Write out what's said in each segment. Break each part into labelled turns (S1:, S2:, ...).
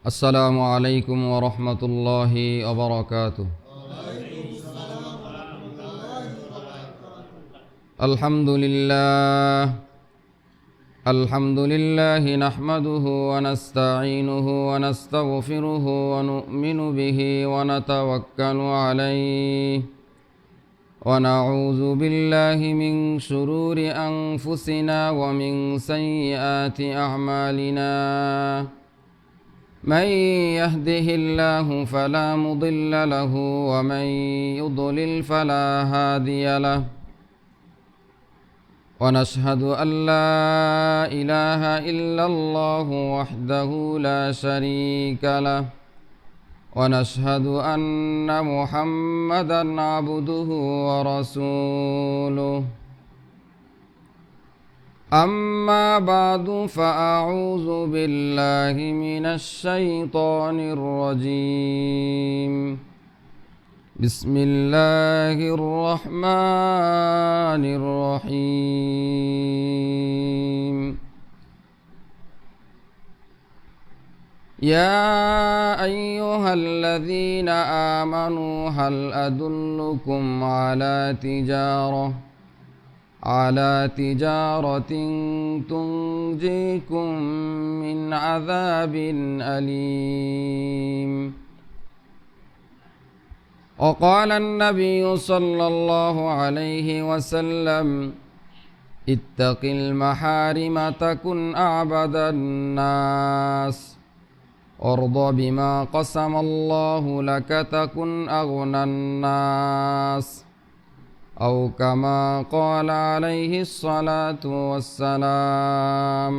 S1: আসসালামু আলাইকুম ওয়া রাহমাতুল্লাহি ওয়া বারাকাতুহু। আলহামদুলিল্লাহ নাহমাদুহু ওয়া নাস্তাঈনুহু ওয়া নাস্তাগফিরুহু ওয়া নু'মিনু বিহি ওয়া নাতাওয়াক্কালু আলাইহি ওয়া নাউযু বিল্লাহি মিন শুরুরি আনফুসিনা ওয়া মিন সাইয়্যাতি আ'মালিনা। من يهده الله فلا مضل له ومن يضلل فلا هادي له ونشهد أن لا إله إلا الله وحده لا شريك له ونشهد أن محمدا عبده ورسوله. أما بعد فأعوذ بالله من الشيطان الرجيم. بسم الله الرحمن الرحيم. يا أيها الذين آمنوا هل أدلكم على تجارة تنجيكم من عذاب أليم. وقال النبي صلى الله عليه وسلم اتق المحارم تكن أعبد الناس وارض بما قسم الله لك تكن أغنى الناس أو كما قال عليه الصلاة والسلام.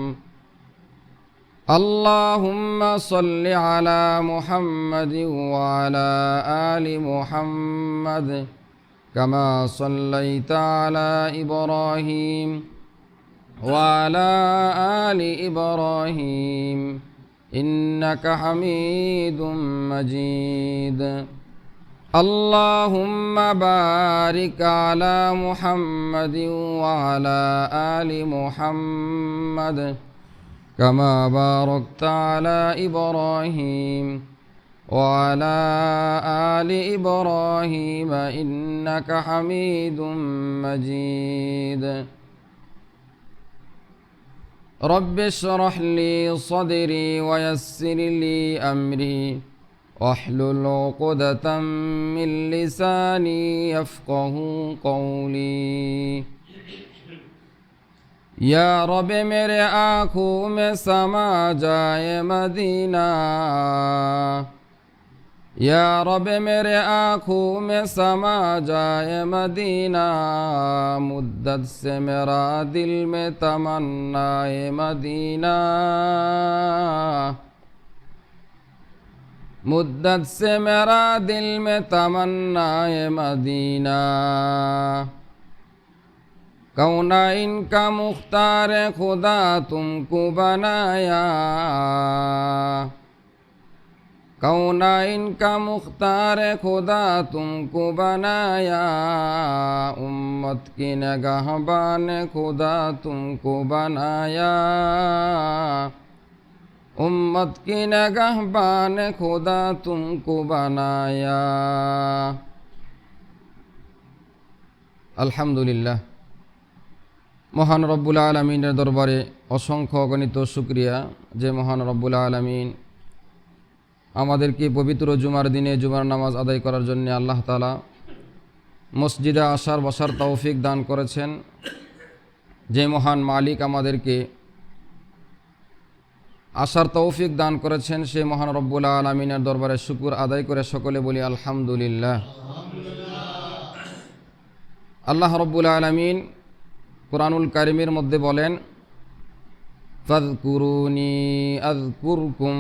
S1: اللهم صل على محمد وعلى آل محمد كما صليت على إبراهيم وعلى آل إبراهيم إنك حميد مجيد. اللهم بارك على محمد وعلى آل محمد كما باركت على إبراهيم وعلى آل إبراهيم إنك حميد مجيد. رب اشرح لي صدري ويسر لي أمري واحلل عقدة من لساني يفقه قولي. या रब मेरे आँखों में समा जाए मदीना, या रब मेरे आँखों में समा जाए मदीना, मुद्दत से मेरा दिल में तमन्नाए मदीना, मुद्दत से मेरा दिल में तमन्नाए मदीना। कौनाइन का मुख्तार खुदा तुमको बनाया, कौनाइन का मुख्तार खुदा तुमको बनाया, उम्मत की निगाहबान खुदा तुमको बनाया, उम्मत की निगाहबान खुदा तुमको बनाया। अल्हम्दुलिल्लाह। মহান রব্বুল আলামিনের দরবারে অসংখ্য অগণিত শুকরিয়া যে মহান রব্বুল আলামিন আমাদেরকে পবিত্র জুমার দিনে জুমার নামাজ আদায় করার জন্য আল্লাহ তাআলা মসজিদে আসার বসার তৌফিক দান করেছেন। যে মহান মালিক আমাদেরকে আসার তৌফিক দান করেছেন সেই মহান রব্বুল আলামিনের দরবারে শুকর আদায় করে সকলে বলি আলহামদুলিল্লাহ। আল্লাহ রব্বুল আলামিন কুরআনুল কারীমের মধ্যে বলেন ফাযকুরুনি আযকুরকুম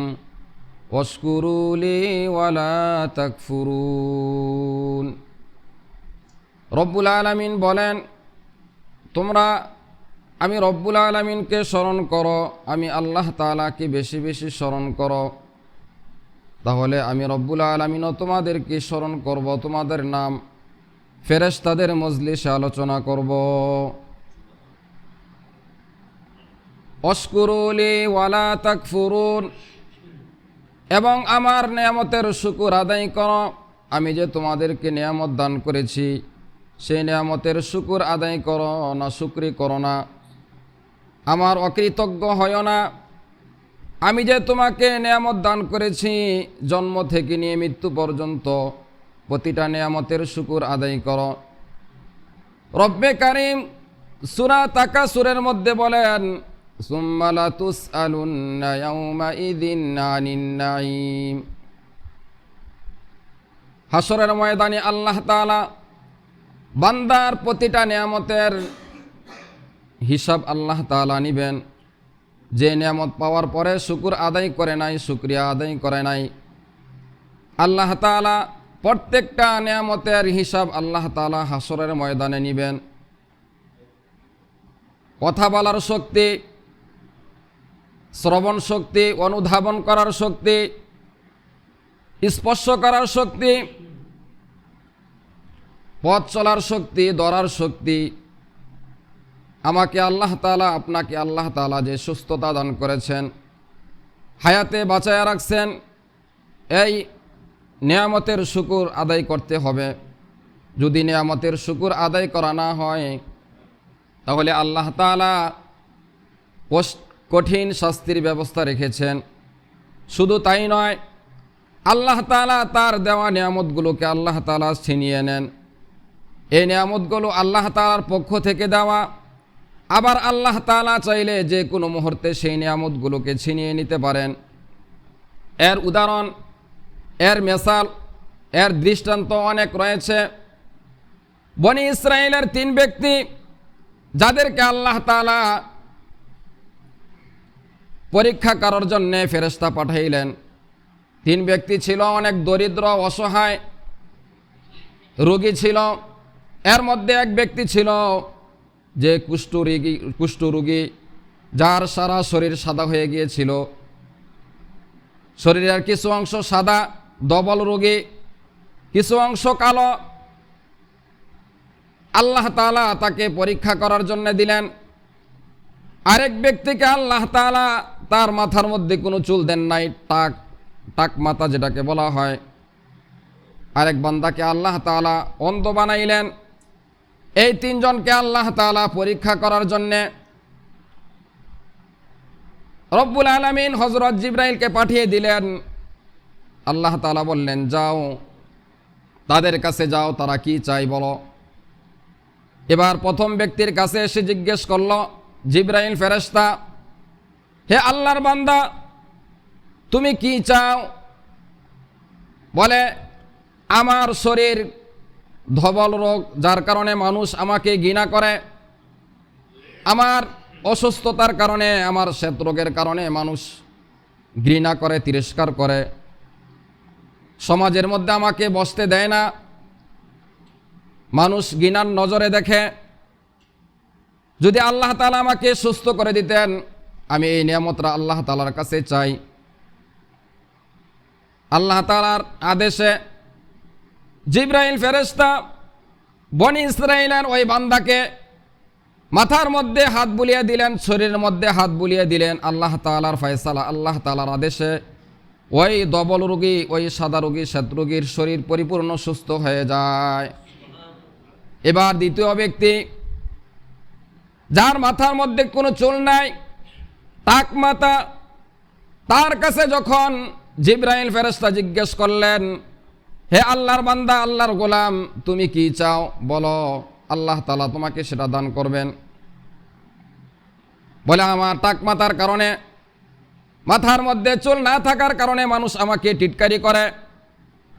S1: ওয়াশকুরু লি ওয়ালা তাকফুরুন। রব্বুল আলামিন বলেন তোমরা আমি রব্বুল আলামিনকে স্মরণ করো, আমি আল্লাহ তাআলাকে বেশি বেশি স্মরণ করো, তাহলে আমি রব্বুল আলামিনও তোমাদেরকে স্মরণ করব, তোমাদের নাম ফেরেশতাদের মজলিসে আলোচনা করব। অশকুরুলি ওয়ালা তাকফুরুন, এবং আমার নিয়ামতের শুকর আদায় করো। আমি যে তোমাদেরকে নিয়ামত দান করেছি সেই নিয়ামতের শুকর আদায় করো না, শুকরি করো না, আমার অকৃতজ্ঞ হয় না। আমি যে তোমাকে নিয়ামত দান করেছি জন্ম থেকে নিয়ে মৃত্যু পর্যন্ত, প্রতিটা নিয়ামতের শুকর আদায় করো। রব্বে কারিম সূরা তাকাসুরের মধ্যে বলেন, সুম্মা লা তুসআলুন্না ইয়াউমাইযিন আনিন নাঈম। হাসরের ময়দানে আল্লাহ তাআলা বান্দার প্রতিটা নিয়ামতের হিসাব আল্লাহ তাআলা নিবেন। যে নিয়ামত পাওয়ার পরে শুকর আদায় করে নাই, শুকরিয়া আদায় করে নাই, আল্লাহ তাআলা প্রত্যেকটা নিয়ামতের হিসাব আল্লাহ তাআলা হাসরের ময়দানে নিবেন। কথা বলার শক্তি, শ্রবণ শক্তি, অনুধাবন করার শক্তি, স্পর্শ করার শক্তি, পথ চলার শক্তি, দৌড়ার শক্তি, আমাকে আল্লাহ তাআলা, আপনাকে আল্লাহ তাআলা যে সুস্থতা দান করেছেন, হায়াতে বাঁচায়া রাখছেন, এই নিয়ামতের শুকর আদায় করতে হবে। যদি নিয়ামতের শুকর আদায় করা না হয় তাহলে আল্লাহ তাআলা কঠিন শাস্তির ব্যবস্থা রেখেছেন। শুধু তাই নয়, আল্লাহ তাআলা তার দেওয়া নিয়ামতগুলোকে আল্লাহ তাআলা ছিনিয়ে নেন। এই নিয়ামতগুলো আল্লাহ তাআলার পক্ষ থেকে দেওয়া, আবার আল্লাহ তাআলা চাইলে যে কোনো মুহূর্তে সেই নিয়ামতগুলোকে ছিনিয়ে নিতে পারেন। এর উদাহরণ, এর মেসাল, এর দৃষ্টান্ত অনেক রয়েছে। বনি ইসরাইলের 3 ব্যক্তি যাদেরকে আল্লাহ তাআলা পরীক্ষা করার জন্য ফেরেশতা পাঠাইলেন। 3 ব্যক্তি ছিল অনেক দরিদ্র, অসহায়, রোগী ছিল। এর মধ্যে এক ব্যক্তি ছিল যে কুষ্ঠরোগী, যার সারা শরীর সাদা হয়ে গিয়েছিল, শরীরের কিছু অংশ সাদা, ধবল রোগী, কিছু অংশ কালো। আল্লাহ তাআলা তাকে পরীক্ষা করার জন্য দিলেন। আরেক ব্যক্তিকে আল্লাহ তাআলা তার মাথার মধ্যে কোনো চুল দেন নাই, টাক মাথা যেটাকে বলা হয়। আরেক বান্দাকে আল্লাহ তাআলা অন্ধ বানাইলেন। এই 3 জনকে আল্লাহ তাআলা পরীক্ষা করার জন্যে রব্বুল আলামিন হযরত জিবরাইলকে পাঠিয়ে দিলেন। আল্লাহ তাআলা বললেন, যাও তাদের কাছে যাও, তারা কি চাই বলো। এবার প্রথম ব্যক্তির কাছে এসে জিজ্ঞেস করল জিবরাইল ফেরেশতা, হে আল্লাহর বান্দা, তুমি কি চাও? বলে, আমার শরীর ধবল রোগ, যার কারণে মানুষ আমাকে ঘৃণা করে। আমার অসুস্থতার কারণে, আমার শ্বেত রোগের কারণে মানুষ ঘৃণা করে, তিরস্কার করে। সমাজের মধ্যে আমাকে বসতে দেয় না, মানুষ ঘৃণার নজরে দেখে। যদি আল্লাহ তাআলা আমাকে সুস্থ করে দিতেন, আমি এই নিয়ামতটা আল্লাহ তাআলার কাছে চাই। আল্লাহ তাআলার আদেশে জিবরাইল ফেরেশতা বনি ইসরাইলের ওই বান্দাকে মাথার মধ্যে হাত বুলিয়ে দিলেন, শরীরের মধ্যে হাত বুলিয়ে দিলেন। আল্লাহ তাআলার ফয়সালা, আল্লাহ তাআলার আদেশে ওই ধবল রোগী, ওই সাদা রোগী, শ্বেত রোগীর শরীর পরিপূর্ণ সুস্থ হয়ে যায়। এবার দ্বিতীয় ব্যক্তি, যার মাথার মধ্যে কোনো চুল নাই, টাক মাথা, তার কাছে যখন জিবরাইল ফেরেশতা জিজ্ঞেস করলেন, হে আল্লাহর বান্দা, আল্লাহর গোলাম, তুমি কি চাও বলো, আল্লাহ তাআলা তোমাকে সেটা দান করবেন। বলে, আমার টাক মাথার কারণে, মাথার মধ্যে চুল না থাকার কারণে মানুষ আমাকে টিটকারি করে,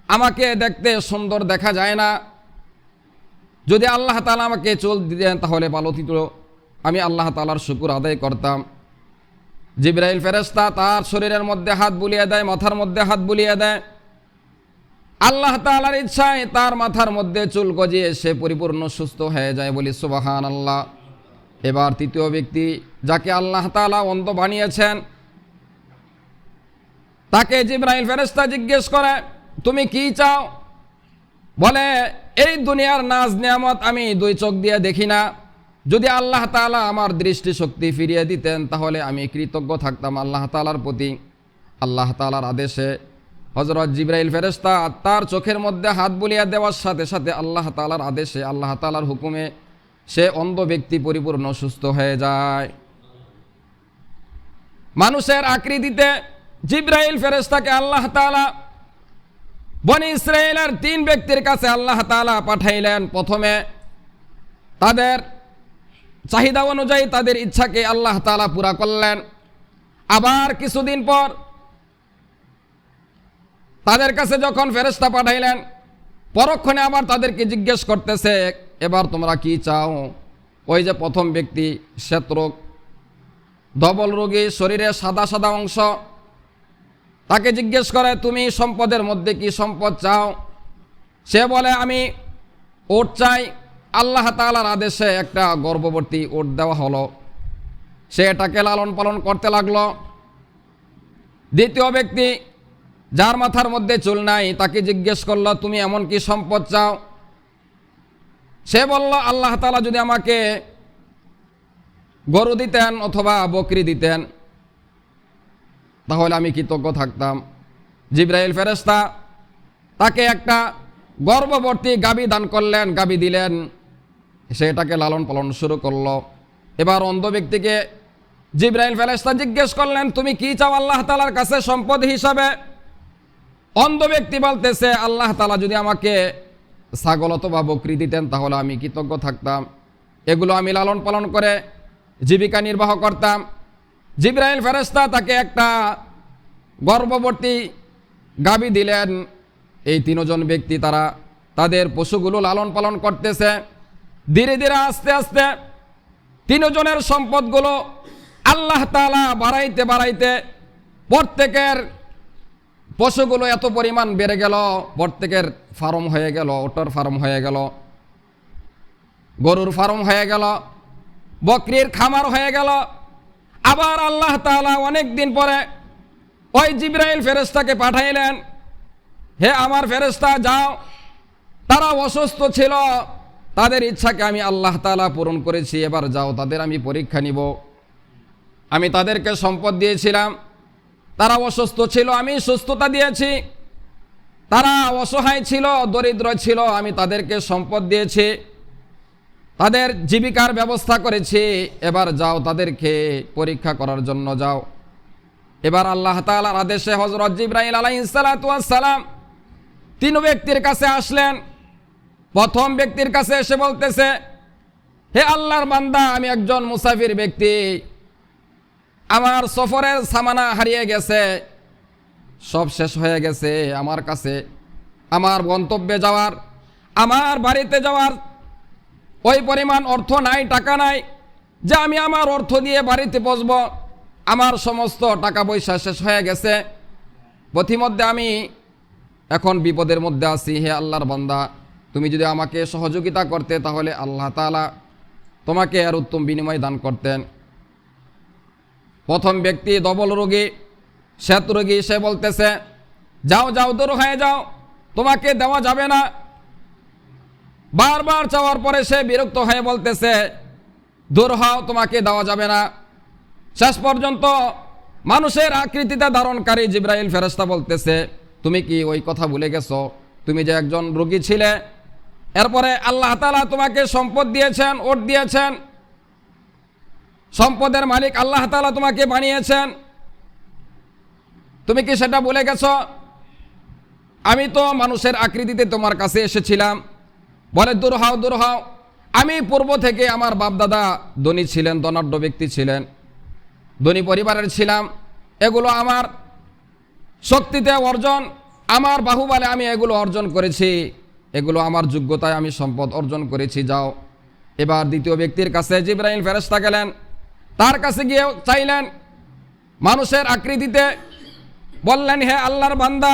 S1: আমাকে দেখতে সুন্দর দেখা যায় না। যদি আল্লাহ তাআলা আমাকে চুল দিতেন তাহলে ভালো হতো, আমি আল্লাহ তাআলার শুকর আদায় করতাম। জিবরাইল ফেরেশতা তার শরীরের মধ্যে হাত বুলিয়ে দেয়, মাথার মধ্যে হাত বুলিয়ে দেয়। আল্লাহ তাআলার ইচ্ছায় তার মাথার মধ্যে চুল গজিয়ে সে পরিপূর্ণ সুস্থ হয়ে যায়, বলি সুবহানাল্লাহ। এবার তৃতীয় ব্যক্তি, যাকে আল্লাহ তাআলা অন্ধ বানিয়েছেন, তাকে জিবরাইল ফেরেশতা জিজ্ঞেস করে, তুমি কি চাও? বলে, এই দুনিয়ার নাজ নিয়ামত আমি 2 চোখ দিয়ে দেখি না। যদি আল্লাহ তাআলা আমার দৃষ্টিশক্তি ফিরিয়ে দিতেন তাহলে আমি কৃতজ্ঞ থাকতাম আল্লাহ তাআলার প্রতি। আল্লাহ তাআলার আদেশে হযরত জিবরাইল ফেরেশতা তার চোখের মধ্যে হাত বুলিয়ে দেওয়ার সাথে সাথে আল্লাহ তাআলার আদেশে, আল্লাহ তাআলার হুকুমে সে অন্ধ ব্যক্তি পরিপূর্ণ সুস্থ হয়ে যায়। মানুষের আকৃতিতে জিবরাইল ফেরেশতাকে আল্লাহ তাআলা বনি ইসরাইলের 3 ব্যক্তির কাছে আল্লাহ তাআলা পাঠাইলেন। প্রথমে তাদের চাহিদা অনুযায়ী তাদের ইচ্ছাকে আল্লাহ তাআলা পুরা করলেন। আবার কিছুদিন পর তাদের কাছে যখন ফেরেশতা পাঠাইলেন, পরক্ষণে আবার তাদেরকে জিজ্ঞেস করতেছে, এবার তোমরা কি চাও? ওই যে প্রথম ব্যক্তি শ্বেতরোগ, ধবল রোগী, শরীরে সাদা সাদা অংশ, তাকে জিজ্ঞেস করে তুমি সম্পদের মধ্যে কি সম্পদ চাও? সে বলে আমি ওট চাই। আল্লাহ তাআলার আদেশে একটা গর্ভবতী ওট দেওয়া হলো, সে এটাকে লালন পালন করতে লাগলো। দ্বিতীয় ব্যক্তি যার মাথার মধ্যে চুল নাই, তাকে জিজ্ঞেস করলো তুমি এমন কি সম্পদ চাও? সে বলল আল্লাহ তাআলা যদি আমাকে গরু দিতেন অথবা বকরি দিতেন তাহলে আমি কৃতজ্ঞ থাকতাম। জিবরাইল ফেরেশতা তাকে একটা গর্ভবতী গাভী দান করলেন, গাভী দিলেন, সে এটাকে লালন পালন শুরু করলো। এবার অন্ধ ব্যক্তিকে জিবরাইল ফেরেশতা জিজ্ঞেস করলেন তুমি কি চাও আল্লাহ তাআলার কাছে সম্পদ হিসাবে? অন্ধ ব্যক্তি বলতেছে আল্লাহ তাআলা যদি আমাকে ছাগল অথবা বকরি দিতেন তাহলে আমি কৃতজ্ঞ থাকতাম, এগুলো আমি লালন পালন করে জীবিকা নির্বাহ করতাম। জিবরাইল ফেরেশতা তাকে একটা গর্ভবতী গাভী দিলেন। এই 3 জন ব্যক্তি তারা তাদের পশুগুলো লালন পালন করতেছে। ধীরে ধীরে আস্তে আস্তে 3 জনের সম্পদগুলো আল্লাহ তাআলা বাড়াইতে বাড়াইতে প্রত্যেকের পশুগুলো এত পরিমাণ বেড়ে গেল, প্রত্যেকের ফার্ম হয়ে গেল, ওটর ফার্ম হয়ে গেল, গরুর ফার্ম হয়ে গেল, বকরির খামার হয়ে গেল। আবার আল্লাহ তাআলা অনেক দিন পরে ওই জিবরাইল ফেরেশতাকে পাঠাইলেন, হে আমার ফেরেশতা যাও, তারা অসুস্থ ছিল, তাদের ইচ্ছাকে আমি আল্লাহ তাআলা পূরণ করেছি, এবার যাও তাদের আমি পরীক্ষা নিব। আমি তাদেরকে সম্পদ দিয়েছিলাম, তারা অসুস্থ ছিল, আমি সুস্থতা দিয়েছি। তারা অসহায় ছিল, দরিদ্র ছিল, আমি তাদেরকে সম্পদ দিয়েছি, তাদের জীবিকার ব্যবস্থা করেছি, এবার যাও তাদেরকে পরীক্ষা করার জন্য যাও। এবার আল্লাহ তাআলার আদেশে হযরত জিবরাইল আলাইহিস সালাতু ওয়াস সালাম 3 ব্যক্তির কাছে আসলেন। প্রথম ব্যক্তির কাছে এসে বলতেছে হে আল্লাহর বান্দা, আমি একজন মুসাফির ব্যক্তি, আমার সফরের সামানা হারিয়ে গেছে, সব শেষ হয়ে গেছে আমার কাছে, আমার গন্তব্যে যাওয়ার, আমার বাড়িতে যাওয়ার ওই পরিমাণ অর্থ নাই, টাকা নাই যে আমি আমার অর্থ দিয়ে বাড়িতে পৌঁছব। আমার সমস্ত টাকা পয়সা শেষ হয়ে গেছে, পথিমধ্যে আমি এখন বিপদের মধ্যে আছি। হে আল্লাহর বান্দা, তুমি যদি আমাকে সহযোগিতা করতে তাহলে আল্লাহ তাআলা তোমাকে আর উত্তম বিনিময় দান করতেন। প্রথম ব্যক্তি ধবল রোগী, শ্বেত রোগী, সে বলতেছে যাও যাও দূর হয়ে যাও, তোমাকে দেওয়া যাবে না। বারবার চাওয়ার পরে সে বিরক্ত হয়ে বলতেছে দূর হও, তোমাকে দেওয়া যাবে না। শেষ পর্যন্ত মানুষের আকৃতিতে ধারণকারী জিবরাইল ফেরেশতা বলতেছে তুমি কি ওই কথা ভুলে গেছো? তুমি যে একজন রোগী ছিলে, এরপরে আল্লাহ তাআলা তোমাকে সম্পদ দিয়েছেন, ওট দিয়েছেন, সম্পদের মালিক আল্লাহ তাআলা তোমাকে বানিয়েছেন, তুমি কি সেটা ভুলে গেছো? আমি তো মানুষের আকৃতিতে তোমার কাছে এসেছিলাম। বলে দূর হও দূর হও, আমি পূর্ব থেকে আমার বাপ দাদা ধনী ছিলেন, ধনাঢ্য ব্যক্তি ছিলেন, ধনী পরিবারের ছিলাম, এগুলো আমার শক্তিতে অর্জন, আমার বাহুবলে আমি এগুলো অর্জন করেছি, এগুলো আমার যোগ্যতায় আমি সম্পদ অর্জন করেছি, যাও। এবার দ্বিতীয় ব্যক্তির কাছে জিবরাইল ফেরেশতা গেলেন, তার কাছে গিয়ে চাইলেন মানুষের আকৃতিতে, বললেন হে আল্লাহর বান্দা,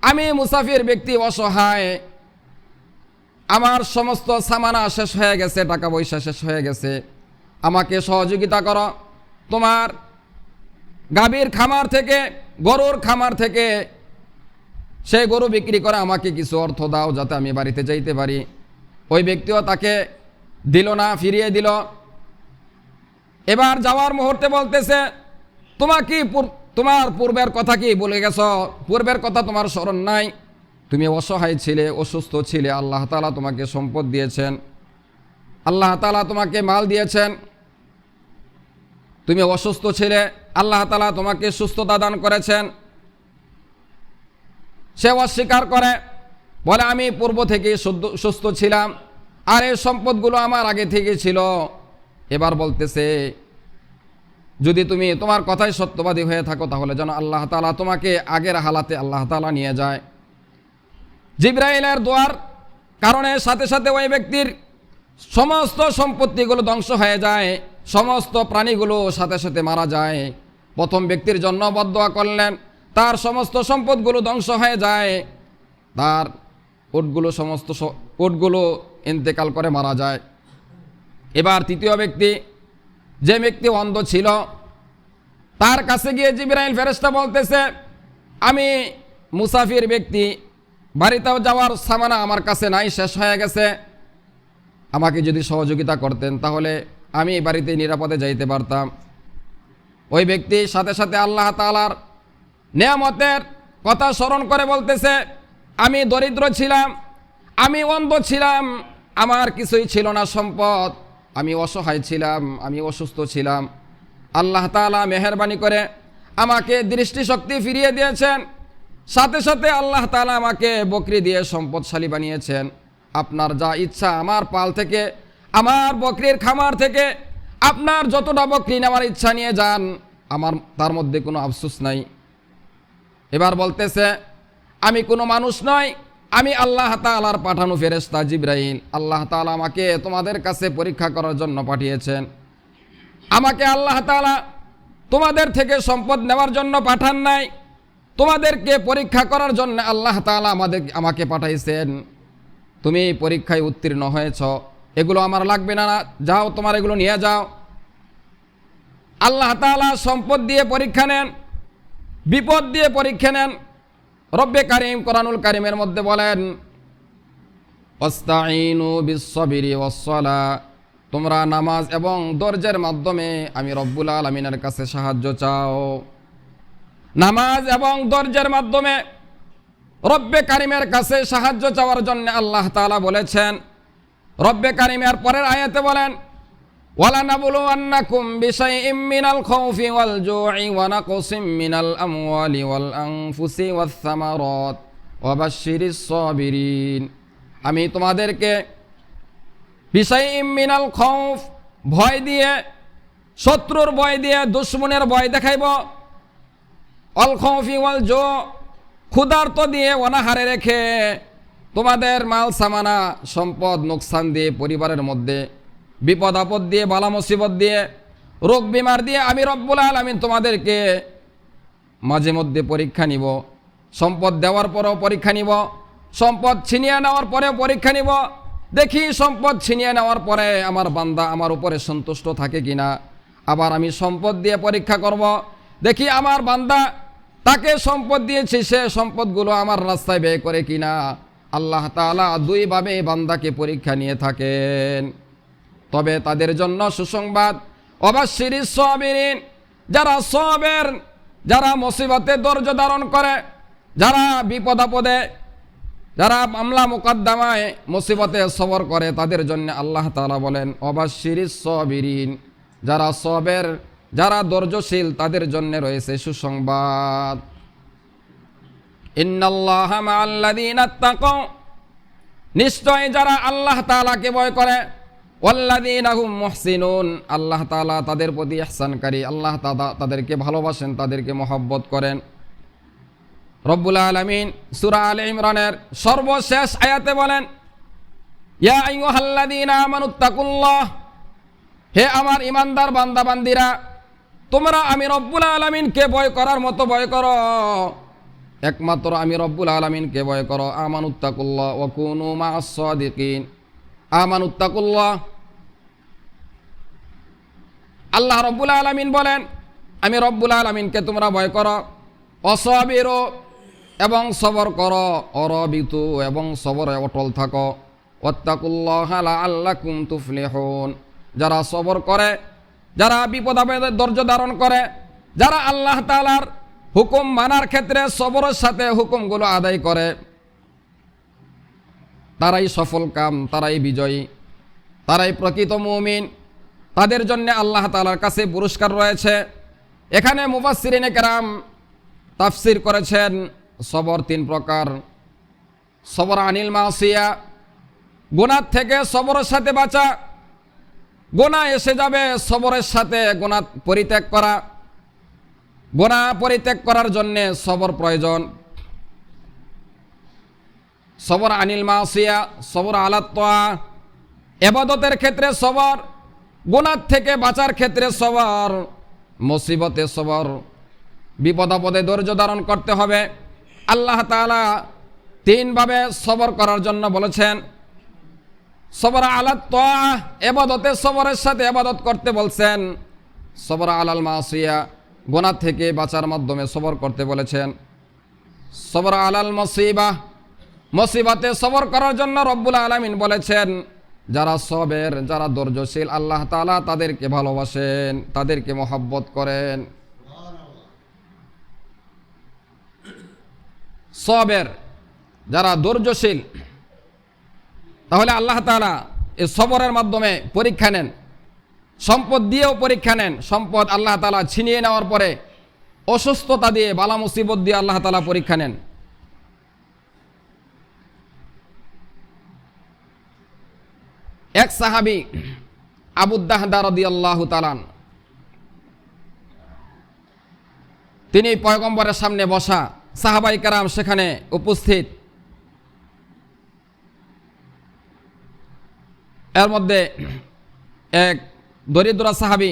S1: আমি মুসাফির ব্যক্তি, অসহায়, আমার সমস্ত সামানা শেষ হয়ে গেছে, টাকা পয়সা শেষ হয়ে গেছে, আমাকে সহযোগিতা করো। তোমার গাভীর খামার থেকে, গরুর খামার থেকে সেই গরু বিক্রি করে আমাকে কিছু অর্থ দাও যাতে আমি বাড়িতে যাইতে পারি। ওই ব্যক্তিও তাকে দিল না, ফিরিয়ে দিল। এবার যাওয়ার মুহূর্তে বলতেছে তোমার পূর্বের কথা কি বলে গেছ? পূর্বের কথা তোমার স্মরণ নাই? তুমি অসহায় ছিলে, অসুস্থ ছিলে, আল্লাহ তাআলা তোমাকে সম্পদ দিয়েছেন, আল্লাহ তাআলা তোমাকে মাল দিয়েছেন। তুমি অসুস্থ ছিলে, আল্লাহ তাআলা তোমাকে সুস্থতা দান করেছেন। সে অস্বীকার করে, বলে আমি পূর্ব থেকে সুস্থ ছিলাম, আর এই সম্পদগুলো আমার আগে থেকে ছিল। এবার বলতেছে, যদি তুমি তোমার কথাই সত্যবাদী হয়ে থাকো, তাহলে যেন আল্লাহ তাআলা তোমাকে আগের হালাতে আল্লাহ তাআলা নিয়ে যায়। জিবরাইলের দোয়ার কারণে সাথে সাথে ওই ব্যক্তির সমস্ত সম্পত্তিগুলো ধ্বংস হয়ে যায়, সমস্ত প্রাণীগুলো সাথে সাথে মারা যায়। প্রথম ব্যক্তির জন্য বদদোয়া করলেন, তার সমস্ত সম্পদগুলো ধ্বংস হয়ে যায়, তার সমস্ত উটগুলো ইন্তেকাল করে মারা যায়। এবার তৃতীয় ব্যক্তি, যে ব্যক্তি অন্ধ ছিল, তার কাছে গিয়ে জিবরাইল ফেরেশতা বলতেছে, আমি মুসাফির ব্যক্তি, বাড়িতেও যাওয়ার সামানা আমার কাছে নাই, শেষ হয়ে গেছে। আমাকে যদি সহযোগিতা করতেন তাহলে আমি বাড়িতে নিরাপদে যাইতে পারতাম। ওই ব্যক্তি সাথে সাথে আল্লাহ তাআলার নেয়ামতের কথা স্মরণ করে বলতেছে, আমি দরিদ্র ছিলাম, আমি অন্ধ ছিলাম, আমার কিছুই ছিল না সম্পদ, আমি অসহায় ছিলাম, আমি অসুস্থ ছিলাম। আল্লাহ তাআলা মেহেরবানি করে আমাকে দৃষ্টিশক্তি ফিরিয়ে দিয়েছেন, সাথে সাথে আল্লাহ তাআলা আমাকে বকরি দিয়ে সম্পদশালী বানিয়েছেন। আপনার যা ইচ্ছা আমার পাল থেকে, আমার বকরির খামার থেকে আপনার যতটা বকরি নেওয়ার ইচ্ছা নিয়ে যান, আমার তার মধ্যে কোনো আফসোস নাই। এবার বলতেছে, আমি কোনো মানুষ নই, আমি আল্লাহ তাআলার পাঠানো ফেরেশতা জিবরাইল। আল্লাহ তাআলা আমাকে তোমাদের কাছে পরীক্ষা করার জন্য পাঠিয়েছেন। আমাকে আল্লাহ তাআলা তোমাদের থেকে সম্পদ নেওয়ার জন্য পাঠান নাই, তোমাদেরকে পরীক্ষা করার জন্য আল্লাহ তাআলা আমাকে পাঠাইছেন। তুমি পরীক্ষায় উত্তীর্ণ হয়েছ, এগুলো আমার লাগবে না, যাও তোমার এগুলো নিয়ে যাও। আল্লাহ তাআলা সম্পদ দিয়ে পরীক্ষা নেন, বিপদ দিয়ে পরীক্ষা নেন। রব্বে কারিম কোরআনুল কারিমের মধ্যে বলেন, ওয়াস্তাঈনু বিস-সাবরি ওয়াস-সালাহ, তোমরা নামাজ এবং ধৈর্যের মাধ্যমে আমি রব্বুল আলামিনের কাছে সাহায্য চাও। নামাজ এবং ধৈর্যের মাধ্যমে রব্বে কারিমের কাছে সাহায্য চাওয়ার জন্য আল্লাহ তাআলা বলেছেন। রব্বে কারিমের পরের আয়াতে বলেন, ওয়ালানাবলুওয়ান্নাকুম বিশাইইম মিনাল খাউফি ওয়াল জু'i ওয়া নাকসিম মিনাল আমওয়ালি ওয়াল আনফুসি ওয়াস সামারাত ওয়া বাশশিরিস সাবিরিন। আমি তোমাদেরকে বিশাইইম মিনাল খাউফ, ভয় দিয়ে, শত্রুর ভয় দিয়ে, দুশমনের ভয় দেখাইব, অল খাউফি ওয়াল জু', ক্ষুধার্ত দিয়ে, অনাহারে রেখে, তোমাদের মাল সামানা সম্পদ নোকসান দিয়ে, পরিবারের মধ্যে বিপদ আপদ দিয়ে, বালা মুসিবত দিয়ে, রোগ বিমার দিয়ে আমি রব্বুল আলামিন তোমাদেরকে মাঝে মধ্যে পরীক্ষা নিব। সম্পদ দেওয়ার পরেও পরীক্ষা নিব, সম্পদ ছিনিয়ে নেওয়ার পরেও পরীক্ষা নিব। দেখি সম্পদ ছিনিয়ে নেওয়ার পরে আমার বান্দা আমার উপরে সন্তুষ্ট থাকে কিনা। আবার আমি সম্পদ দিয়ে পরীক্ষা করব, দেখি আমার বান্দা, তাকে সম্পদ দিয়েছি, সে সম্পদগুলো আমার রাস্তায় ব্যয় করে কিনা। আল্লাহ তাআলা দুইভাবে বান্দাকে পরীক্ষা নিয়ে থাকেন। তবে তাদের জন্য সুসংবাদ, ওয়াবাশশিরিস সাবিরিন, যারা সবের, যারা মুসিবতে ধৈর্য ধারণ করে, যারা বিপদ আপদে, যারা মামলা মোকদ্দমায় মুসিবতে সবর করে, তাদের জন্য আল্লাহ তাআলা বলেন ওয়াবাশশিরিস সাবিরিন, যারা সবের, যারা ধৈর্যশীল, তাদের জন্য রয়েছে সুসংবাদ। ইন্নাল্লাহা মাআল্লাযীনা তাকাও, নিশ্চয় যারা আল্লাহ তাআলাকে ভয় করে, ওয়াল্লাযীনা হুম মুহসিনুন, আল্লাহ তাআলা তাদের প্রতি ইহসানকারী, আল্লাহ তাআলা তাদেরকে ভালোবাসেন, তাদেরকে মহব্বত করেন। রব্বুল আলামিন সূরা আলে ইমরানের সর্বশেষ আয়াতে বলেন, ইয়া আইয়ুহাল্লাযীনা আমানুত্তাকুল্লাহ, হে আমার ইমানদার বান্দা বান্দিরা, তোমরা আমি রব্বুল আলামিনকে ভয় করার মতো ভয় করো, একমাত্র আমি রব্বুল আলামিনকে ভয় করো। আমানুত্তাকুল্লাহ ওয়া কুনু মা'আস সাদিকিন। আমানুত্তাকুল্লাহ, আল্লাহ রব্বুল আলামিন বলেন আমি রব্বুল আলামিনকে তোমরা ভয় করো। অসাবিরু, এবং সবর করো। অরবিতু, এবং সবরে অটল থাকো। ওয়াত্তাকুল্লাহা লাআল্লাকুম তুফলিহুন, যারা সবর করে, যারা বিপদ আপদে ধৈর্য ধারণ করে, যারা আল্লাহ তাআলার হুকুম মানার ক্ষেত্রে সবরের সাথে হুকুমগুলো আদায় করে, তারাই সফল কাম, তারাই বিজয়ী, তারাই প্রকৃত মুমিন। তাদের জন্য আল্লাহ তাআলার কাছে পুরস্কার রয়েছে। এখানে মুফাসসিরিনে কেরাম তাফসির করেছেন সবর 3 প্রকার। সবর আনিল মাসিয়া, গুনাহ থেকে সবরের সাথে বাঁচা। গুনাহ এসে যাবে, সবরের সাথে গুনাহ পরিত্যাগ করা। গুনাহ পরিত্যাগ করার জন্য সবর প্রয়োজন। সবর আনিল মাসিয়া, সবর আলাত তাআ, ইবাদতের ক্ষেত্রে সবর, গুনাহ থেকে বাঁচার ক্ষেত্রে সবর, মুসিবতে সবর, বিপদ আপদে ধৈর্য ধারণ করতে হবে। আল্লাহ তাআলা 3 ভাবে সবর করার জন্য বলেছেন। সবর আলাত তাআ, ইবাদতে সবরের সাথে ইবাদত করতে বলছেন। সবর আলাল মাসিয়া, গুনাহ থেকে বাঁচার মাধ্যমে সবর করতে বলেছেন। সবর আলাল মুসিবা, মুসিবতে সবর করার জন্য রব্বুল আলামিন বলেছেন যারা সবের, যারা ধৈর্যশীল, আল্লাহ তাআলা তাদেরকে ভালোবাসেন, তাদেরকে মহব্বত করেন। সবের, যারা ধৈর্যশীল, তাহলে আল্লাহ তাআলা এই সবরের মাধ্যমে পরীক্ষা নেন। সম্পদ দিয়েও পরীক্ষা নেন। সম্পদ আল্লাহ তাআলা ছিনিয়ে নেওয়ার পরে অসুস্থতা দিয়ে, বালা মুসিবত দিয়ে আল্লাহ তাআলা পরীক্ষা নেন। এক সাহাবী আবু দাহদা রাদিয়াল্লাহু তাআলা, তিনি পয়গম্বরের সামনে বসা, সাহাবায়ে কেরাম সেখানে উপস্থিত। এর মধ্যে এক দরিদ্র সাহাবী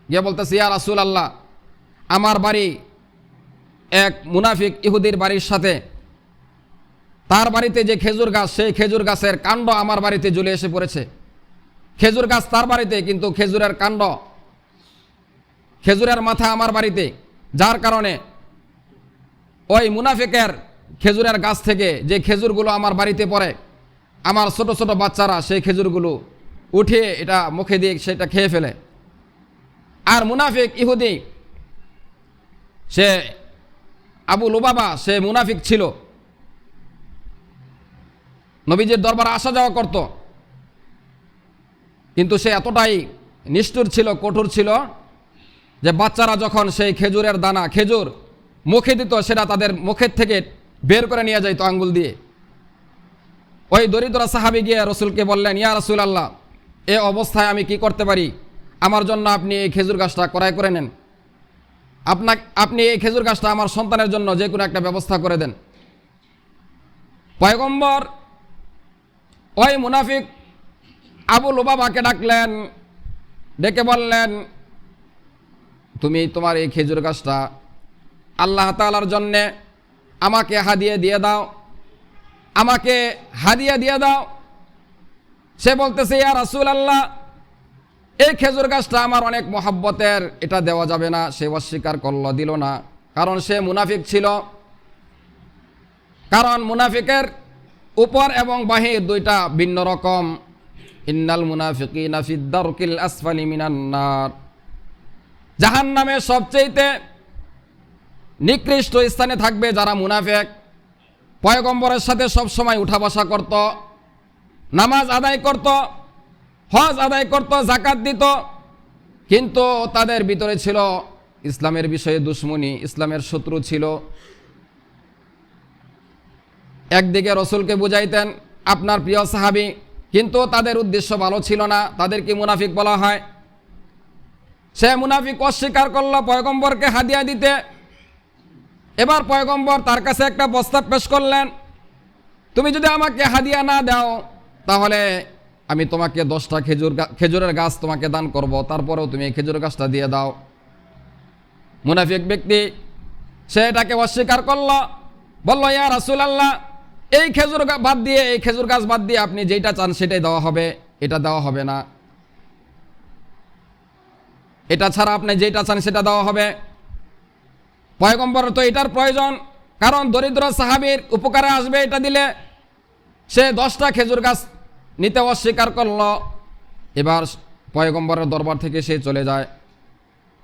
S1: গিয়ে বলতেছে, ইয়া রাসূলুল্লাহ, আমার বাড়ি এক মুনাফিক ইহুদির বাড়ির সাথে, তার বাড়িতে যে খেজুর গাছ, সেই খেজুর গাছের কাণ্ড আমার বাড়িতে ঝুলে এসে পড়েছে। খেজুর গাছ তার বাড়িতে, কিন্তু খেজুরের কাণ্ড, খেজুরের মাথা আমার বাড়িতে, যার কারণে ওই মুনাফিকের খেজুরের গাছ থেকে যে খেজুরগুলো আমার বাড়িতে পড়ে, আমার ছোট ছোট বাচ্চারা সেই খেজুরগুলো উঠিয়ে এটা মুখে দিয়ে সেটা খেয়ে ফেলে। আর মুনাফিক ইহুদি, সে আবু লুবাবা, সে মুনাফিক ছিল, নবীজির দরবারে আসা যাওয়া করত, কিন্তু সে এতটাই নিষ্ঠুর ছিল, কঠোর ছিল, যে বাচ্চারা যখন সেই খেজুরের দানা, খেজুর মুখে দিত, সেটা তাদের মুখের থেকে বের করে নিয়ে যাইত আঙ্গুল দিয়ে। ওই দরিদ্র সাহাবী গিয়ে রসুলকে বললেন, ইয়া রাসূলুল্লাহ, এ অবস্থায় আমি কি করতে পারি? আমার জন্য আপনি এই খেজুর গাছটা ক্রয় করে নেন। আপনি এই খেজুর গাছটা আমার সন্তানের জন্য যে কোনো একটা ব্যবস্থা করে দেন। পয়গম্বর ওই মুনাফিক আবু লুবাবাকে ডাকলেন, ডেকে বললেন, তুমি তোমার এই খেজুর গাছটা আল্লাহ তাআলার জন্যে আমাকে হাদিয়া দিয়ে দাও, আমাকে হাদিয়া দিয়ে দাও। সে বলতেছে, ইয়া রাসূলুল্লাহ, এই খেজুর গাছটা আমার অনেক মহব্বতের, এটা দেওয়া যাবে না। সে অস্বীকার করল, দিল না, কারণ সে মুনাফিক ছিল। কারণ মুনাফিকের উপর এবং বাহির দুইটা ভিন্ন রকম। ইন্নাল মুনাফিকিনা ফিদ দারকিল আসফালি মিনান নার, জাহান্নামে সবচেয়ে নিকৃষ্ট স্থানে থাকবে যারা মুনাফিক। পয়গম্বরের সাথে সব সময় উঠা বসা করত, নামাজ আদায় করত, হজ আদায় করত, যাকাত দিত, কিন্তু তাদের ভিতরে ছিল ইসলামের বিষয়ে দুশমনী, ইসলামের শত্রু ছিল। একদিকে রসুলকে বুঝাইতেন আপনার প্রিয় সাহাবী, কিন্তু তাদের উদ্দেশ্য ভালো ছিল না, তাদেরকে মুনাফিক বলা হয়। সে মুনাফিক অস্বীকার করল পয়গম্বরকে হাদিয়া দিতে। এবার পয়গম্বর তার কাছে একটা প্রস্তাব পেশ করলেন, তুমি যদি আমাকে হাদিয়া না দাও, তাহলে আমি তোমাকে 10টা খেজুরের গাছ তোমাকে দান করব, তারপরেও তুমি এই খেজুর গাছটা দিয়ে দাও। মুনাফিক ব্যক্তি সে এটাকে অস্বীকার করল, বলল, ইয়া রাসূলুল্লাহ, এই খেজুর বাদ দিয়ে, এই খেজুর গাছ বাদ দিয়ে আপনি যেটা চান সেটাই দেওয়া হবে, এটা দেওয়া হবে না। এটা ছাড়া আপনি যেটা চান সেটা দেওয়া হবে। পয়গম্বর তো এটার প্রয়োজন, কারণ দরিদ্র সাহাবীর উপকারে আসবে এটা দিলে। সে 10টা খেজুর গাছ নিতে অস্বীকার করল। এবার পয়গম্বরের দরবার থেকে সে চলে যায়।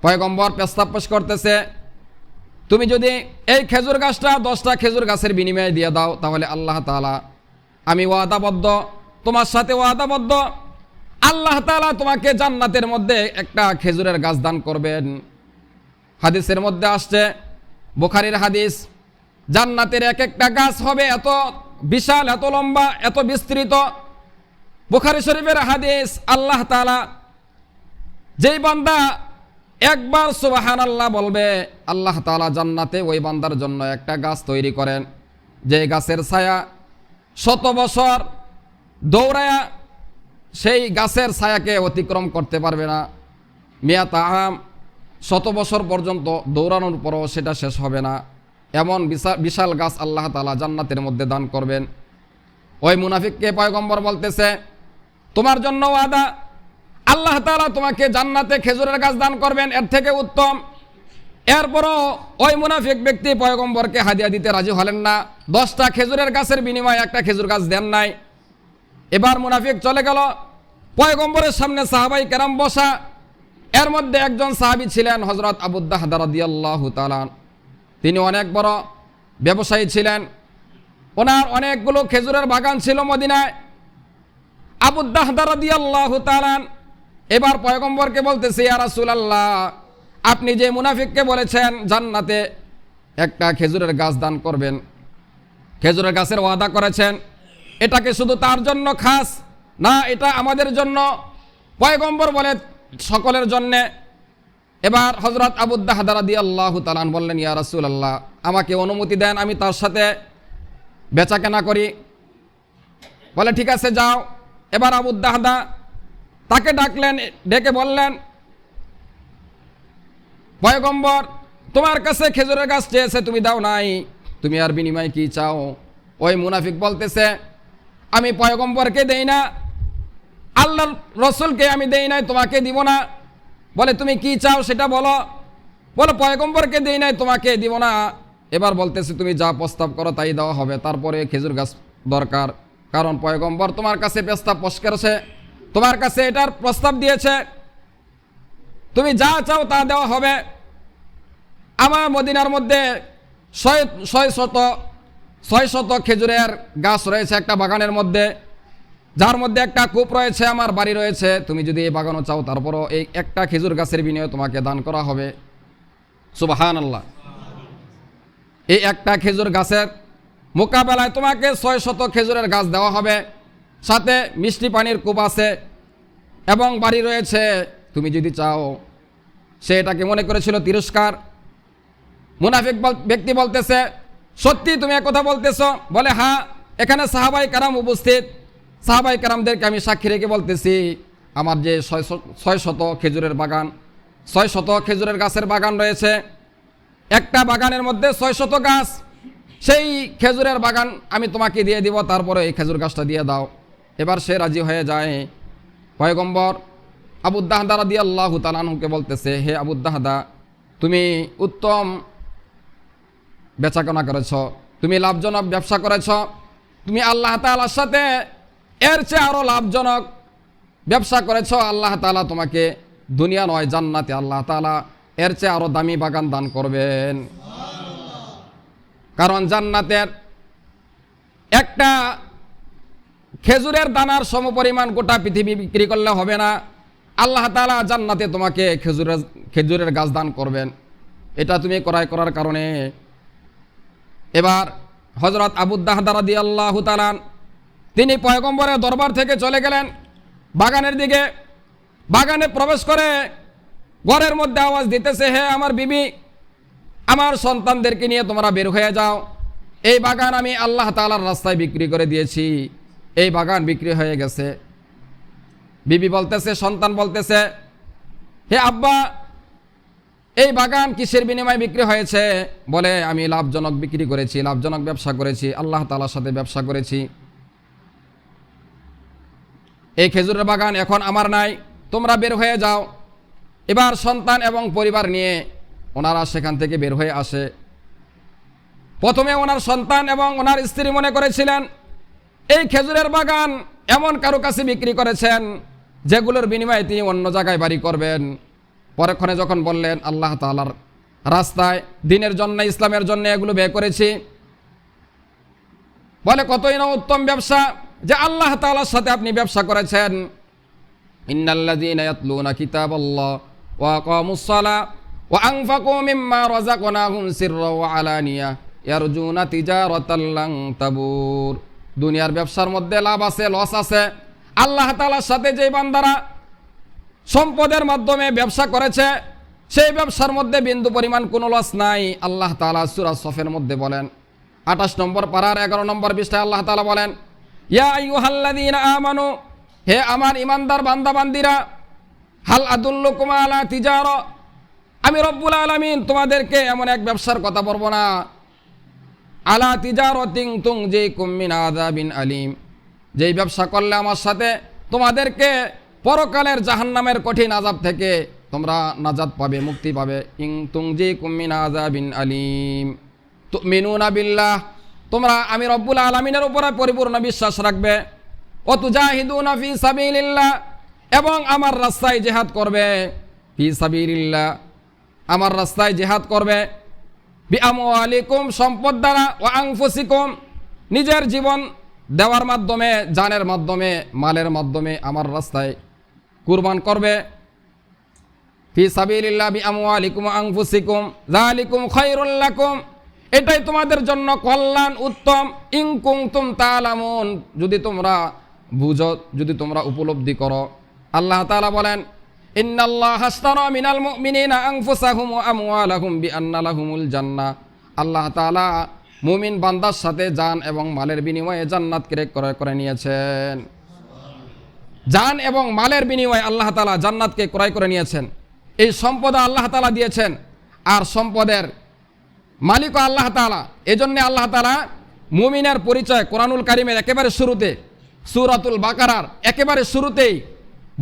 S1: পয়গম্বর প্রস্তাব পেশ করতেছে, তুমি যদি এই খেজুর গাছটা 10টা খেজুর গাছের বিনিময়ে দিয়ে দাও, তাহলে আল্লাহ তাআলা, আমি ওয়াদাবদ্ধ, তোমার সাথে ওয়াদাবদ্ধ, আল্লাহ তাআলা তোমাকে জান্নাতের মধ্যে একটা খেজুরের গাছ দান করবেন। হাদিসের মধ্যে আসছে, বুখারীর হাদিস, জান্নাতের এক একটা গাছ হবে এত বিশাল, এত লম্বা, এত বিস্তৃত। বুখারী শরীফের হাদিস, আল্লাহ তাআলা যেই বান্দা একবার সুবহানাল্লাহ বলবে, আল্লাহ তাআলা জান্নাতে ওই বান্দার জন্য একটা গাছ তৈরি করেন, যে গাছের ছায়া 100 বছর দৌড়ায়া সেই গাছের ছায়াকে অতিক্রম করতে পারবে না। মিয়াতা আম, 100 বছর পর্যন্ত দৌড়ানোর পরও সেটা শেষ হবে না, এমন বিশাল গাছ আল্লাহ তাআলা জান্নাতের মধ্যে দান করবেন। ওই মুনাফিককে পয়গম্বর বলতেছে, তোমার জন্য ওয়াদা, আল্লাহ তাআলা তোমাকে জান্নাতে খেজুরের গাছ দান করবেন, এর থেকে উত্তম। এরপরও ওই মুনাফিক ব্যক্তি পয়গম্বরকে হাদিয়া দিতে রাজি হলেন না, 10টা খেজুরের গাছের বিনিময়ে একটা খেজুর গাছ দেন নাই। এবার মুনাফিক চলে গেল, পয়গম্বরের সামনে সাহাবাই কেরাম বসা। এর মধ্যে একজন সাহাবী ছিলেন হযরত আবু দাহদা রাদিয়াল্লাহু তাআলা। তিনি অনেক বড় ব্যবসায়ী ছিলেন, ওনার অনেকগুলো খেজুরের বাগান ছিল মদিনায়। আবু দাহদা রাদিয়াল্লাহু তাআলা এবার পয়গম্বরকে বলতেছে, ইয়া রাসূলুল্লাহ, আপনি যে মুনাফিককে বলেছেন জান্নাতে একটা খেজুরের গাছ দান করবেন, খেজুরের গাছের ওয়াদা করেছেন, এটাকে শুধু তার জন্য খাস না, এটা আমাদের জন্য? পয়গম্বর বলে সকলের জন্যে। এবার হযরত আবু দাহদা রাদিয়াল্লাহু তাআলা বললেন, ইয়া রাসূলুল্লাহ, আমাকে অনুমতি দেন, আমি তার সাথে বেচাকেনা করি। বলে ঠিক আছে, যাও। এবার আবু দাহদা তাকে ডাকলেন, ডেকে বললেন, পয়গম্বর তোমার কাছে খেজুরের গাছ চেয়েছে, তুমি দাও নাই, তুমি আর বিনিময় কি চাও? ওই মুনাফিক বলতেছে, আমি পয়গম্বরকে দেই না, আল্লাহর রসুলকে আমি দেই নাই, তোমাকে দিব না। বলে তুমি কি চাও সেটা বলো। বলে পয়গম্বরকে দেই নাই, তোমাকে দিব না। এবার বলতেছে, তুমি যা প্রস্তাব করো তাই দেওয়া হবে, তারপরে খেজুর গাছ দরকার, কারণ পয়গম্বর তোমার কাছে প্রস্তাব পেশ করেছে, তোমার কাছে এটার প্রস্তাব দিয়েছে, তুমি যা চাও তা দেওয়া হবে। আমার মদিনার মধ্যে 600 খেজুরের গাছ রয়েছে একটা বাগানের মধ্যে, যার মধ্যে একটা কূপ রয়েছে, আমার বাড়ি রয়েছে। তুমি যদি এই বাগানও চাও, তারপরও এই একটা খেজুর গাছের বিনিময়ে তোমাকে দান করা হবে। সুবহানাল্লাহ। এই একটা খেজুর গাছের মোকাবেলায় তোমাকে 600 খেজুরের গাছ দেওয়া হবে, সাথে মিষ্টি পানির কূপ আছে এবং বাড়ি রয়েছে, তুমি যদি চাও। সে এটাকে মনে করেছিল তিরস্কার। মুনাফিক ব্যক্তি বলতেছে, সত্যি তুমি একথা বলতেছ? বলে হ্যাঁ, এখানে সাহাবাই কারাম উপস্থিত, সাহাবাই কারামদেরকে আমি সাক্ষী রেখে বলতেছি, আমার যে 600 খেজুরের বাগান, 600 খেজুরের গাছের বাগান রয়েছে, একটা বাগানের মধ্যে 600 গাছ, সেই খেজুরের বাগান আমি তোমাকে দিয়ে দিব, তারপরে এই খেজুর গাছটা দিয়ে দাও। এবার সে রাজি হয়ে যায়। পয়গম্বর আবু দাহদা রাদিয়াল্লাহু তাআলা আনহুকে বলতেছে, হে আবু দাহদা, তুমি উত্তম বেচাকেনা করেছ, তুমি লাভজনক ব্যবসা করেছ, তুমি আল্লাহ তাআলার সাথে এর চেয়ে আরও লাভজনক ব্যবসা করেছ। আল্লাহ তাআলা তোমাকে দুনিয়া নয়, জান্নাতে আল্লাহ তাআলা এর চেয়ে আরও দামি বাগান দান করবেন। কারণ জান্নাতের একটা খেজুরের দানার সমপরিমাণ গোটা পৃথিবী বিক্রি করলে হবে না। আল্লাহ তাআলা জান্নাতে তোমাকে খেজুরের গাছ দান করবেন, এটা তুমি ক্রয় করার কারণে। এবার হযরত আবু দাহদা রাদিয়াল্লাহু তাআলা তিনি পয়গম্বরের দরবার থেকে চলে গেলেন বাগানের দিকে। বাগানে প্রবেশ করে ঘরের মধ্যে আওয়াজ দিতেছে, হে আমার বিবি, আমার সন্তানদেরকে নিয়ে তোমরা বের হয়ে যাও, এই বাগান আমি আল্লাহ তাআলার রাস্তায় বিক্রি করে দিয়েছি, এই বাগান বিক্রি হয়ে গেছে। বিবি বলতেছে, সন্তান বলতেছে, হে আব্বা, এই বাগান কিসের বিনিময়ে বিক্রি হয়েছে? বলে আমি লাভজনক বিক্রি করেছি, লাভজনক ব্যবসা করেছি, আল্লাহ তাআলার সাথে ব্যবসা করেছি। এই খেজুরের বাগান এখন আমার নাই, তোমরা বের হয়ে যাও। এবার সন্তান এবং পরিবার নিয়ে ওনারা সেখান থেকে বের হয়ে আসে। প্রথমে ওনার সন্তান এবং ওনার স্ত্রী মনে করেছিলেন এই খেজুরের বাগান এমন কারো কাছে বিক্রি করেছেন যেগুলোর বিনিময়ে তিনি অন্য জায়গায় বাড়ি করবেন। পরক্ষণে যখন বললেন আল্লাহ তাআলার রাস্তায়, দিনের জন্য, ইসলামের জন্য এগুলো ব্যয় করেছি। বলে কতই না উত্তম ব্যবসা যে আল্লাহ তাআলার সাথে আপনি ব্যবসা করেছেন। ইন্নাল্লাযীনা ইয়াতলুনা কিতাবাল্লাহ ওয়া আকামুস সালাহ ওয়া আনফাকু মিম্মা রাযাকনাহুম সিররা ওয়া আলানিয়া ইয়ারজুনা তিজারাতাল লান তাবুর। দুনিয়ার ব্যবসার মধ্যে লাভ আছে, লস আছে। আল্লাহ তাআলার সাথে যে বান্দারা সম্পদের মাধ্যমে ব্যবসা করেছে, সেই ব্যবসার মধ্যে বিন্দু পরিমাণ কোনো লস নাই। আল্লাহ তাআলা সূরা সফের মধ্যে বলেন, 28 নম্বর পারার 11 নম্বর পৃষ্ঠায় আল্লাহ তাআলা বলেন, ইয়া আইয়ুহাল্লাযীনা আমানু, হে আমার ইমানদার বান্দা বান্দিরা, হাল আদুল্লুকুম আলা তিজারা, আমি রব্বুল আলামিন তোমাদেরকে এমন এক ব্যবসার কথা বলবো না, আলা তিজারাতিন তুনজিকুম মিন আযাবিন আলিম, যেই ব্যবসা করলে আমার সাথে তোমাদেরকে পরকালের জাহান্নামের কঠিন আযাব থেকে তোমরা নাজাত পাবে, মুক্তি পাবে। ইন তুনজিকুম মিন আযাবিন আলিম তুমিনুনা বিল্লাহ, তোমরা আমি রব্বুল আলামিনের উপরে পরিপূর্ণ বিশ্বাস রাখবে। ও তুজাহিদুনা ফি সাবিলিল্লাহ, এবং আমার রাস্তায় জিহাদ করবে। ফি সাবিলিল্লাহ, আমার রাস্তায় জিহাদ করবে। বিআমওয়ালিকুম, সম্পদ দ্বারা। ওয়া আনফুসিকুম, নিজের জীবন দেওয়ার মাধ্যমে, জানের মাধ্যমে, মালের মাধ্যমে আমার রাস্তায় কুরবান করবে। ফি সাবিলিল্লাহ বিআমওয়ালিকুম ওয়া আনফুসিকুম যালিকুম খায়রুল লাকুম, এটাই তোমাদের জন্য কল্যাণ, উত্তম। ইন কুনতুম তা'লামুন, যদি তোমরা বুঝো, যদি তোমরা উপলব্ধি করো। আল্লাহ তাআলা বলেন, ইন্নাল্লাহা আশতারা মিনাল মুমিনিনা আনফুসাহুম ওয়া আমওয়ালাহুম বিআন্না লাহুমুল জান্নাহ, আল্লাহ তাআলা মুমিন বান্দার সাথে জান এবং মালের বিনিময়ে জান্নাত ক্রয় করে নিয়েছেন। জান এবং মালের বিনিময়ে আল্লাহ তাআলা জান্নাতকে ক্রয় করে নিয়েছেন। এই সম্পদ আল্লাহ তাআলা দিয়েছেন, আর সম্পদের মালিক আল্লাহ তাআলা। এজন্য আল্লাহ তাআলা মুমিনের পরিচয় কোরআনুল কারীমের একেবারে শুরুতে, সূরাতুল বাকারার একেবারে শুরুতেই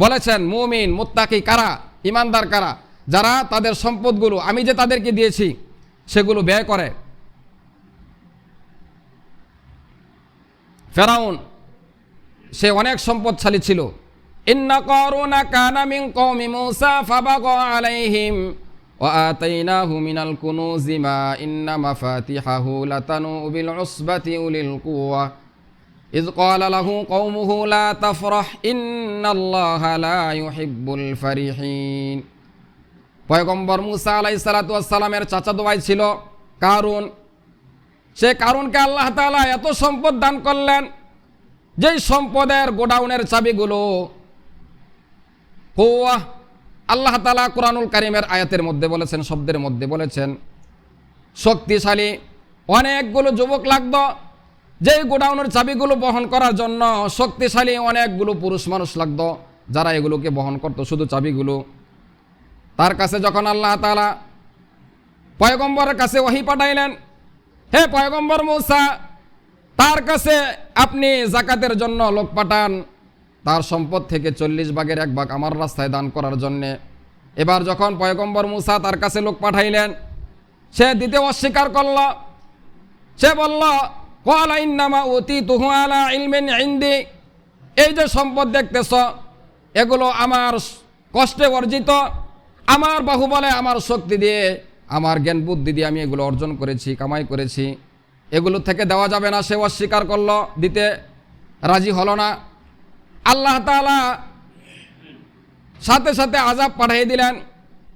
S1: বলেছেন, মুমিন মুত্তাকি কারা, ইমানদার কারা, যারা তাদের সম্পদগুলো আমি যে তাদেরকে দিয়েছি সেগুলো ব্যয় করে। ফেরাউন সে অনেক সম্পদশালী ছিল। ইন্না কারুনা কানা মিন কওমি মূসা ফাবাগা আলাইহিম ওয়া আতাইনাহু মিনাল কুনুজি মা ইন্না মাফাতিহাহু লাতানু বিল উসবাতি উলিল কুওয়া ইয ক্বালা লাহু কওমুহু লা তাফরাহ ইন্নাল্লাহা লা ইউহিব্বুল ফারিহিন। পয়গম্বর মূসা আলাইহিস সালাতু ওয়াস সালামের চাচাতো ভাই ছিল কারুন। সে কারুনকে আল্লাহ তাআলা এত সম্পদ দান করলেন, যেই সম্পদের গোডাউনের চাবিগুলো কুওয়া, আল্লাহ তাআলা কোরআনুল কারীমের আয়াতের মধ্যে বলেছেন, শব্দের মধ্যে বলেছেন, শক্তিশালী অনেকগুলো যুবক লাগতো যেই গোডাউনের চাবিগুলো বহন করার জন্য। শক্তিশালী অনেকগুলো পুরুষ মানুষ লাগতো যারা এগুলোকে বহন করতো, শুধু চাবিগুলো। তার কাছে যখন আল্লাহ তাআলা পয়গম্বরের কাছে ওহী পাঠাইলেন, হে পয়গম্বর মূসা, তার কাছে আপনি যাকাতের জন্য লোক পাঠান, তার সম্পদ থেকে 40 ভাগের 1 ভাগ আমার রাস্তায় দান করার জন্যে। এবার যখন পয়গম্বর মূসা তার কাছে লোক পাঠাইলেন, সে দিতে অস্বীকার করল। সে বলল, ক্বালা ইন্নামা উতীতুহু আলা ইলমিন ইনদি, এই যে সম্পদ দেখতেছ এগুলো আমার কষ্টে অর্জিত, আমার বাহুবলে, আমার শক্তি দিয়ে, আমার জ্ঞান বুদ্ধি দিয়ে আমি এগুলো অর্জন করেছি, কামাই করেছি, এগুলো থেকে দেওয়া যাবে না। সে অস্বীকার করল, দিতে রাজি হলো না। আল্লাহ তাআলা সাথে সাথে আযাব পাঠিয়ে দিলেন।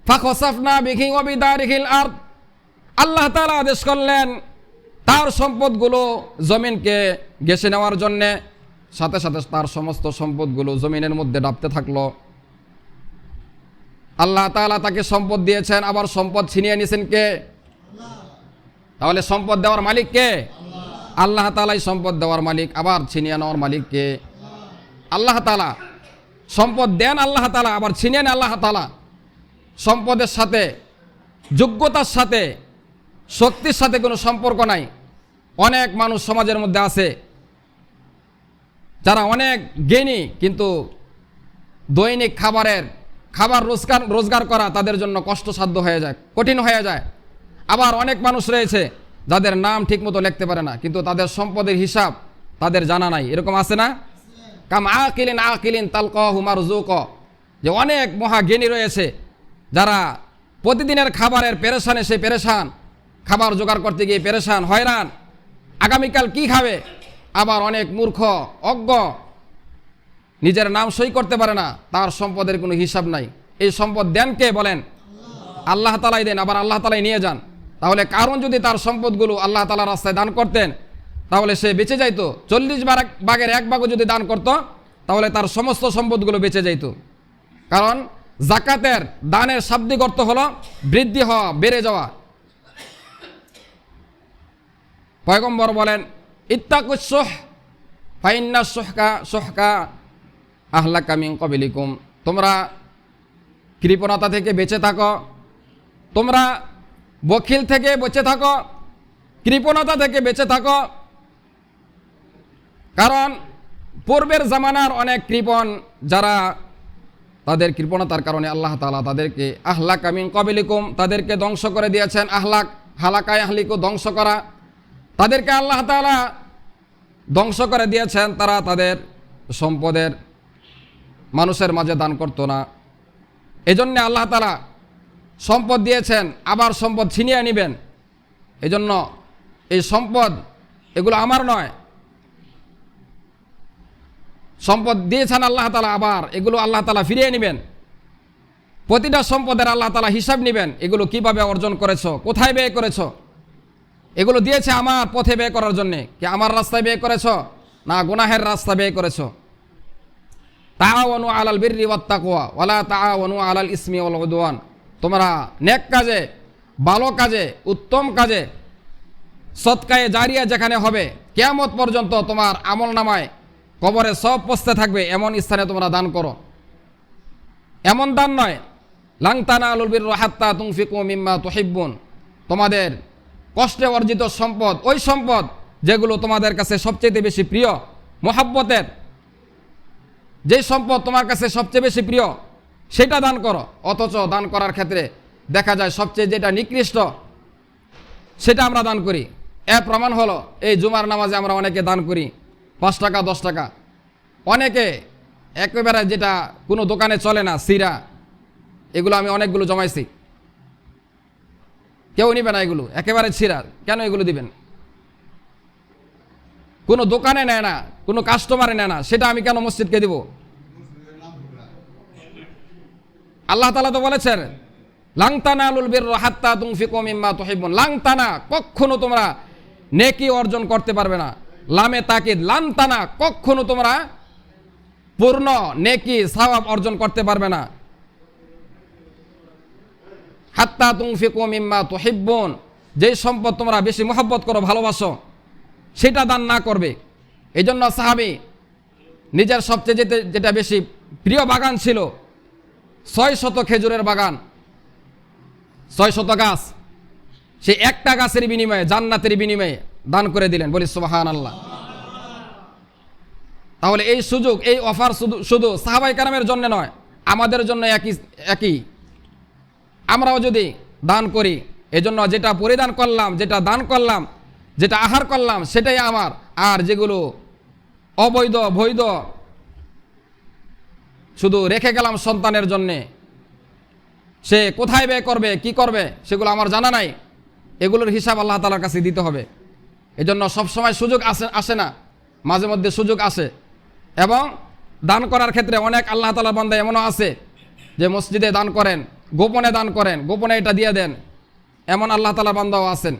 S1: ফাখসাফনা বিহি ওয়া বিদারিহিল আরদ, আল্লাহ তাআলা আদেশ করলেন তার সম্পদগুলো জমিনকে ঘেঁষে নেওয়ার জন্যে। সাথে সাথে তার সমস্ত সম্পদগুলো জমিনের মধ্যে ডাবতে থাকলো। আল্লাহ তাআলা তাকে সম্পদ দিয়েছেন, আবার সম্পদ ছিনিয়ে নিয়েছেন কে? তাহলে সম্পদ দেওয়ার মালিক কে? আল্লাহ তাআলাই সম্পদ দেওয়ার মালিক, আবার ছিনিয়ে নেওয়ার মালিক কে? আল্লাহ তাআলা। সম্পদ দেন আল্লাহ তাআলা, আবার ছিনিয়ে নেন আল্লাহ তাআলা। সম্পদের সাথে, যোগ্যতার সাথে, শক্তির সাথে কোনো সম্পর্ক নাই। অনেক মানুষ সমাজের মধ্যে আছে যারা অনেক জ্ঞানী, কিন্তু দৈনিক খাবার রোজগার করা তাদের জন্য কষ্টসাধ্য হয়ে যায়, কঠিন হয়ে যায়। আবার অনেক মানুষ রয়েছে যাদের নাম ঠিকমতো লিখতে পারে না, কিন্তু তাদের সম্পদের হিসাব তাদের জানা নাই। এরকম আছে না? কাম আকিলিন তালকাহু মারযুক, যে অনেক মহাজ্ঞানী রয়েছে যারা প্রতিদিনের খাবারের পেরেশানে সে পেরেশান, খাবার জোগাড় করতে গিয়ে পেরেশান, হয়রান, আগামীকাল কি খাবে। আবার অনেক মূর্খ অজ্ঞ, নিজের নাম সই করতে পারে না, তার সম্পদের কোনো হিসাব নাই। এই সম্পদ দেন কে বলেন? আল্লাহ তালাই দেন, আবার আল্লাহ তালাই নিয়ে যান। তাহলে কারণ যদি তার সম্পদগুলো আল্লাহ তাআলার রাস্তায় দান করতেন তাহলে সে বেঁচে যাইতো। 40 ভাগের 1 ভাগও যদি দান করত তাহলে তার সমস্ত সম্পদগুলো বেঁচে যাইত। কারণ জাকাতের দানের শাব্দিক অর্থ হলো বৃদ্ধি হওয়া, বেড়ে যাওয়া। পয়গম্বর বলেন, ইত্তাকুস সুহ ফাইন্নাস সুহকা আহলাকা মিন ক্বাবলিকুম, তোমরা কৃপণতা থেকে বেঁচে থাকো, তোমরা বখিল থেকে বেঁচে থাকো, কৃপণতা থেকে বেঁচে থাকো। কারণ পূর্বের জামানার অনেক কৃপণ যারা, তাদের কৃপণতার কারণে আল্লাহ তাআলা তাদেরকে আহলাকা মিন ক্বাবলিকুম, তাদেরকে ধ্বংস করে দিয়েছেন। হালাকায় আহলিকু, ধ্বংস করা, তাদেরকে আল্লাহ তাআলা ধ্বংস করে দিয়েছেন। তারা তাদের সম্পদের মানুষের মাঝে দান করতো না। এজন্য আল্লাহ তাআলা সম্পদ দিয়েছেন, আবার সম্পদ ছিনিয়ে নেবেন। এজন্য এই সম্পদ এগুলো আমার নয়, সম্পদ দিয়েছেন আল্লাহ তাআলা, আবার এগুলো আল্লাহ তাআলা ফিরিয়ে নেবেন। প্রতিটা সম্পদের আল্লাহ তাআলা হিসাব নেবেন, এগুলো কিভাবে অর্জন করেছো, কোথায় ব্যয় করেছো। এগুলো দিয়েছে আমার পথে ব্যয় করার জন্যে, কি আমার রাস্তায় ব্যয় করেছো না গুনাহের রাস্তায় ব্যয় করেছো। তাআওয়ানু আলাল বিররি ওয়াত তাকওয়া ওয়ালা তাআওয়ানু আলাল ইসমি ওয়াল উদওয়ান, তোমরা নেক কাজে, ভালো কাজে, উত্তম কাজে, সদকায়ে জারিয়া যেখানে হবে, কিয়ামত পর্যন্ত তোমার আমল নামায় কবরে সব পৌঁছতে থাকবে, এমন স্থানে তোমরা দান করো। এমন দান নয় লাং তানালুল বিররা হাত্তা তুনফিকু মিম্মা তুহিব্বুন, তোমাদের কষ্টে অর্জিত সম্পদ, ওই সম্পদ যেগুলো তোমাদের কাছে সবচেয়ে বেশি প্রিয়, মহব্বতের যে সম্পদ তোমার কাছে সবচেয়ে বেশি প্রিয় সেটা দান করো। অথচ দান করার ক্ষেত্রে দেখা যায় সবচেয়ে যেটা নিকৃষ্ট সেটা আমরা দান করি। এর প্রমাণ হলো এই জুমার নামাজে আমরা অনেকে দান করি 5 টাকা 10 টাকা, অনেকে একেবারে যেটা কোনো দোকানে চলে না, সিরা, এগুলো আমি অনেকগুলো জমাইছি, কেউ নিবে না, এগুলো একেবারে ছিঁড়া, কেন এগুলো দিবেন? কোনো দোকানে নেয় না, কোনো কাস্টমারে নেয় না, সেটা আমি কেন মসজিদকে দিব? আল্লাহ তাআলা তো বলেছেন লাং তানালুল বিররা হাত্তা তুনফিকু মিম্মা তুহিব্বুন, লাং তানা, কখনো তোমরা নেকি অর্জন করতে পারবে না। লামে তাকিদ, লান তানা, কখনো তোমরা পূর্ণ নেকি সওয়াব অর্জন করতে পারবে না। হাত্তা তুনফিকু মিম্মা তুহিব্বুন, যেই সম্পদ তোমরা বেশি মহব্বত করো, ভালোবাসো, সেটা দান না করবে। এই জন্য সাহাবী নিজের সবচেয়ে যেটা বেশি প্রিয় বাগান ছিল 600 খেজুরের বাগান, 600 গাছ, সে একটা গাছের বিনিময়ে, জান্নাতের বিনিময়ে দান করে দিলেন। বলি সুবহানাল্লাহ। তাহলে এই সুযোগ, এই অফার শুধু সাহাবায়ে কেরামের জন্য নয়, আমাদের জন্য একই। আমরাও যদি দান করি, এজন্য যেটা পরিদান করলাম, যেটা দান করলাম, যেটা আহার করলাম সেটাই আমার। আর যেগুলো অবৈধ বৈধ শুধু রেখে গেলাম সন্তানের জন্যে, সে কোথায় ব্যয় করবে, কি করবে, সেগুলো আমার জানা নাই, এগুলোর হিসাব আল্লাহ তাআলার কাছে দিতে হবে। এজন্য সবসময় সুযোগ আসে না, মাঝে মধ্যে সুযোগ আসে। এবং দান করার ক্ষেত্রে অনেক আল্লাহ তাআলার বান্দা এমনও আছে যে মসজিদে দান করেন, গোপনে দান করেন, গোপনে এটা দিয়ে দেন, এমন আল্লাহ তাআলার বান্দাও আছেন।